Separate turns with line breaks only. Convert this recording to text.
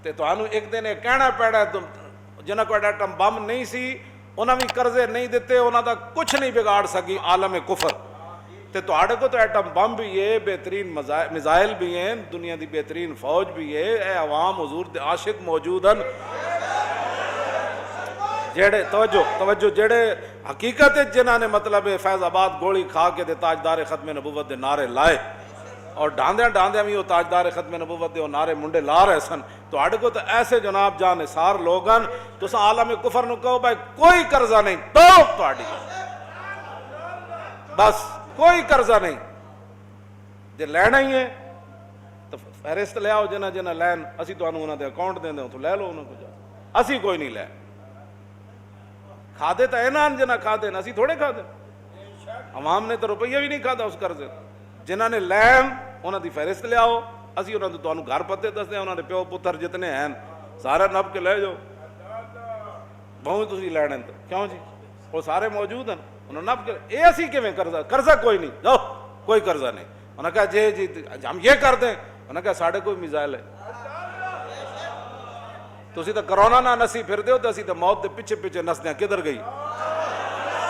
ਤੇ ਤੁਹਾਨੂੰ ਇੱਕ ਦਿਨ ਇਹ ਕਹਿਣਾ ਪੈਣਾ, ਜਿਨ੍ਹਾਂ ਕੋਲ ਐਟਮ ਬੰਬ ਨਹੀਂ ਸੀ ਉਹਨਾਂ ਵੀ ਕਰਜ਼ੇ ਨਹੀਂ ਦਿੱਤੇ, ਉਹਨਾਂ ਦਾ ਕੁਝ ਨਹੀਂ ਵਿਗਾੜ ਸਕੀ ਆਲਮ ਕੁਫਰ। ਤੇ ਤੁਹਾਡੇ ਕੋਲ ਤਾਂ ਐਟਮ ਬੰਬ ਵੀ ਹੈ, ਬੇਹਤਰੀਨ ਮਿਜ਼ਾइल ਵੀ हैं, ਦੁਨੀਆ ਦੀ ਬੇਹਤਰੀਨ ਫੌਜ ਵੀ है, ਇਹ ਆਵਾਮ ਹਜ਼ੂਰ ਦੇ ਆਸ਼ਿਕ ਮੌਜੂਦ ਹਨ ਜਿਹੜੇ ਤਵੱਜੋ ਜਿਹੜੇ ਹਕੀਕਤ ਜਿਨ੍ਹਾਂ ਨੇ ਮਤਲਬ फैज़ाबाद गोली खा के ते ताजदार खत्म नबूवत के नारे लाए और डांदियां भी वो ताजदार खत्म नबूवत के नारे मुंडे ला रहे सन। तो को तो ऐसे जनाब जान निसार लोग हैं, तुस आलम कुफर नूं कहो भाई कोई कर्जा नहीं, तो तुहाडी बस कोई कर्जा नहीं, जे लैना ही है तो फहरिस्त ले आओ, जिन्हें जिन्हें लैन असी तुहानूं उन्हां दे अकाउंट देंदे उत्थों लै लो उन्हां कोल, असी कोई नहीं लै। खादे तो इन्हां जिन्हें खादे असी थोड़े खादे, अवाम ने तो रुपया भी नहीं खादा उस कर्जे। जिन्हां ने लैन उन्हां दी फहरिस्त ले आओ, असी उन्हां तुहानूं घर पते दसदे, उन्हां दे प्यो पुत्तर जितने हैं सारे नप के ले जाओ, बहुत तुसीं लैणे ते क्यों जी, वो सारे मौजूद हैं, उन्होंने नप के ये असी किवें कर्जा कोई नहीं, जाओ कोई कर्जा नहीं। उन्होंने कहा जी जी हम ये कर दें, उन्होंने कहा साढ़े कोई मिसाइल है, तुसीं तो करोना ना नसी फिरदे हो, तो असी तो मौत के पिछे पिछे नसदे, किधर गई।